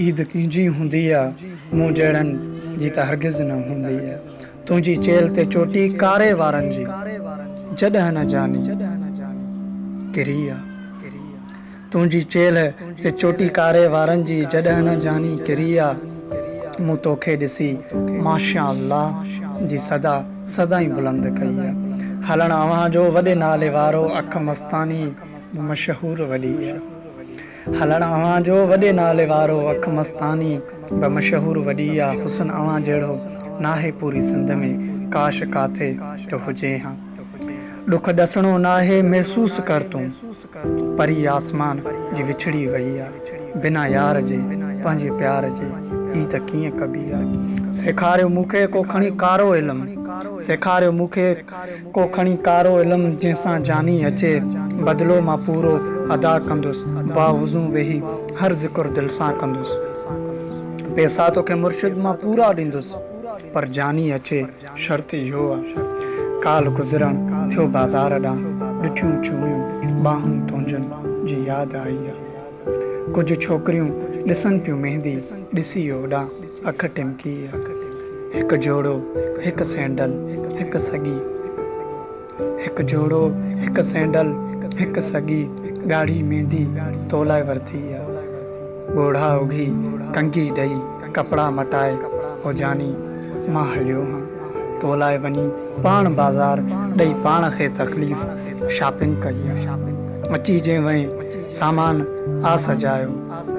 ईद कींजी हुंदी आ मूं जहिड़नि जी त हरगिज़ न हूंदी आ। तुंहिंजी चेल ते चोटी कारे वारनि जी जॾहिं न जानी किरी आ। तुंहिंजी चेल ते चोटी कारे वारनि जी जॾहिं न जानी किरी आ। मूं तोखे ॾिसी माशा अल्लाह जी सदा सदाई बुलंद कई आ। हलण अव्हां जो वॾे नाले वारो अख मस्तानी मशहूर वली आ। हलण अव्हां जो वॾे नाले वारो अख मस्तानी मशहूर वॾी आ। हुसन अव्हां जहिड़ो नाहे पूरी सिंध में काश काथे तो हुजे हा। ॾुख ॾसणो नाहे महसूस कर तूं परी आसमान जी विछड़ी वई आ। बिना यार जे पंहिंजे प्यार जे ही त कीअं कबी आ। सेखारियो मूंखे को खणी कारो इल्मु सेखारियो मूंखे को खणी कारो इल्मु जंहिंसां जानी अचे बदिलो मां पूरो अदा कंदुसि बावुज़ू वेही हर ज़िक्र दिलि सां कंदुसि। पैसा तोखे मुर्शिद मां पूरा ॾींदुसि पर जानी अचे शर्त इहो आहे काल गुज़रण थियो बाज़ार ॾांहुं ॾिठियूं चूड़ियूं ॿाहुनि तुंहिंजनि जी यादि आई आहे। कुझु छोकिरियूं ॾिसनि पियूं मेहंदी ॾिसी ओॾां अख टिमकी आहे। हिकु जोड़ो हिकु सैंडल हिकु सॻी हिकु जोड़ो हिकु सैंडल हिकु सॻी ॻाढ़ी मेहंदी तोलाए वरिती आहे। ॻोढ़ा उघी कंघी ॾेई कपिड़ा मटाए हो जानी मां हलियो हां तोलाए वञी पाण बाज़ार ॾेई पाण खे तकलीफ़ शॉपिंग कई आहे। अची जे वई सामान आ सजायो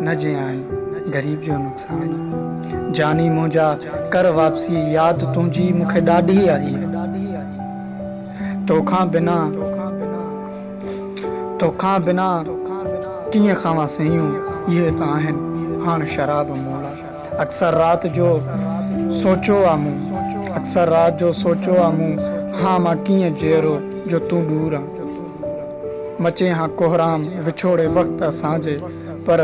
न जे आए ग़रीब जो नुक़सान जानी मुंहिंजा कर वापसी यादि तुंहिंजी मूंखे ॾाढी आई तोखां बिना कीअं खावां सयूं इहे त आहिनि हाणे शराब मोला। अक्सर राति जो सोचियो आहे मूं अक्सर राति जो सोचियो आहे मूं हाँ मां कीअं जहिड़ो जो तूं दूर आहे। मचे हाँ कोहराम विछोड़े वक़्तु असांजे पर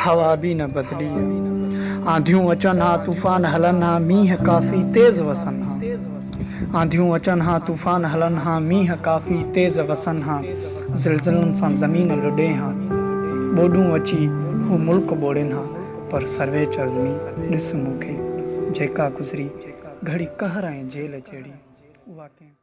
हवा बि न बदिली आहे। आंधियूं अचनि हा तूफ़ान हलनि हा मींहं काफ़ी तेज़ वसनि हा। आंधियूं अचनि हा तूफ़ान हलनि हा मींहं काफ़ी तेज़ वसनि हा। ज़िलज़िलनि सां ज़मीन लुॾे हा ॿोॾूं अची हू मुल्क ॿोड़नि हा पर सर्वेच अज़मी ॾिस मूंखे जेका गुज़री घड़ी कहर ऐं जेल जहिड़ी उहा कंहिं